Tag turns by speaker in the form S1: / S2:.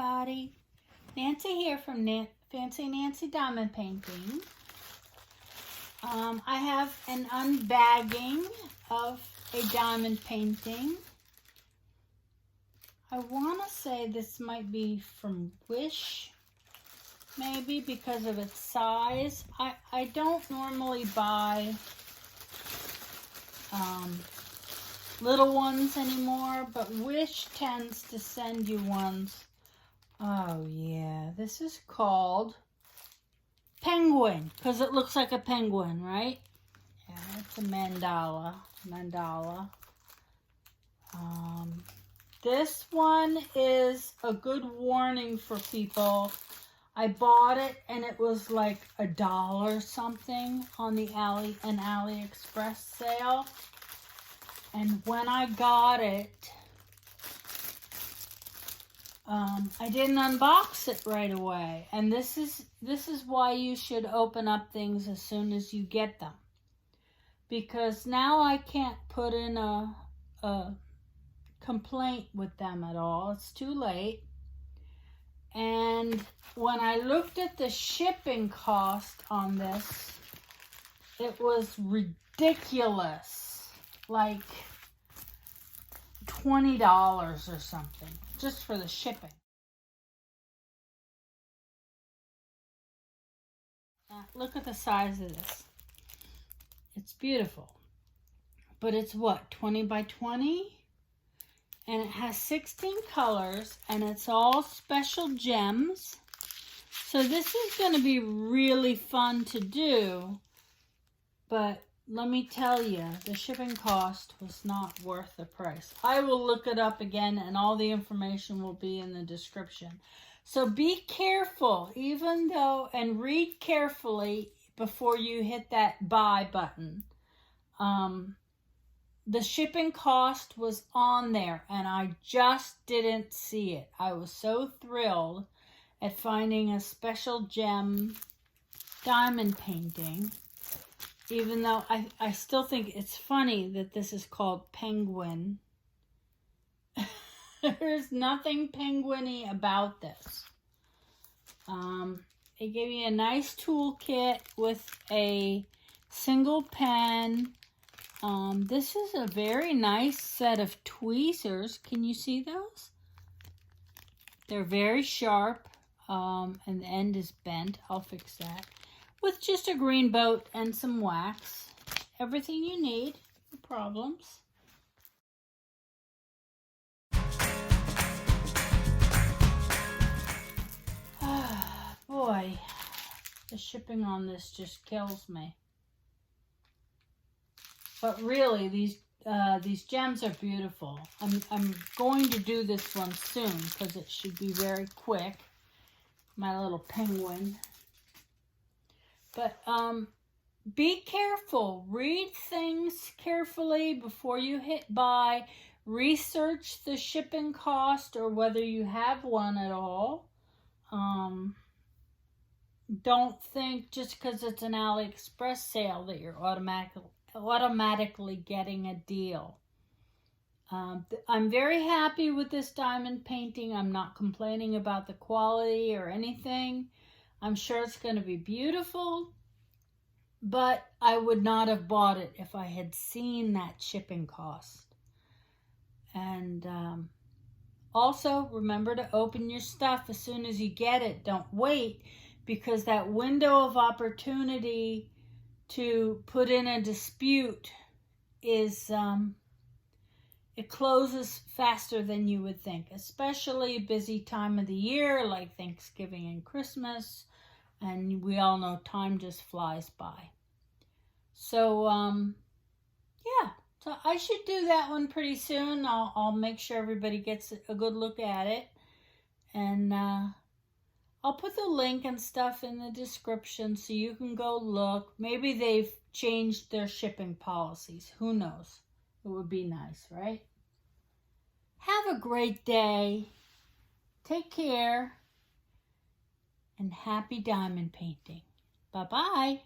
S1: everybody. Nancy here from Fancy Nancy Diamond Painting. I have an unbagging of a diamond painting. I want to say this might be from Wish, maybe because of its size. I don't normally buy little ones anymore, but Wish tends to send you ones. Oh yeah, this is called Penguin, because it looks like a penguin, right? Yeah, it's a mandala. This one is a good warning for people. I bought it and it was like $1 something on the AliExpress sale. And when I got it, I didn't unbox it right away. And this is why you should open up things as soon as you get them. Because now I can't put in a complaint with them at all. It's too late. And when I looked at the shipping cost on this, it was ridiculous. Like $20 or something just for the shipping. Look at the size of this. It's beautiful. But it's what, 20 by 20? And it has 16 colors, and it's all special gems. So this is going to be really fun to do. But let me tell you, the shipping cost was not worth the price. I will look it up again, and all the information will be in the description. So be careful, and read carefully before you hit that buy button. The shipping cost was on there, and I just didn't see it. I was so thrilled at finding a special gem diamond painting, even though I still think it's funny that this is called Penguin. There's nothing penguin-y about this. It gave me a nice toolkit with a single pen. This is a very nice set of tweezers. Can you see those? They're very sharp, and the end is bent. I'll fix that. With just a green boat and some wax. Everything you need for problems. Boy, the shipping on this just kills me. But really, these gems are beautiful. I'm going to do this one soon because it should be very quick. My little penguin. But be careful. Read things carefully before you hit buy. Research the shipping cost or whether you have one at all. Don't think just because it's an AliExpress sale that you're automatically getting a deal. I'm very happy with this diamond painting. I'm not complaining about the quality or anything. I'm sure it's going to be beautiful, but I would not have bought it if I had seen that shipping cost. And also, remember to open your stuff as soon as you get it. Don't wait, because that window of opportunity to put in a dispute is, it closes faster than you would think, especially a busy time of the year like Thanksgiving and Christmas. And we all know time just flies by. So, yeah. So I should do that one pretty soon. I'll make sure everybody gets a good look at it. And I'll put the link and stuff in the description so you can go look. Maybe they've changed their shipping policies. Who knows? It would be nice, right? Have a great day. Take care. And happy diamond painting. Bye-bye.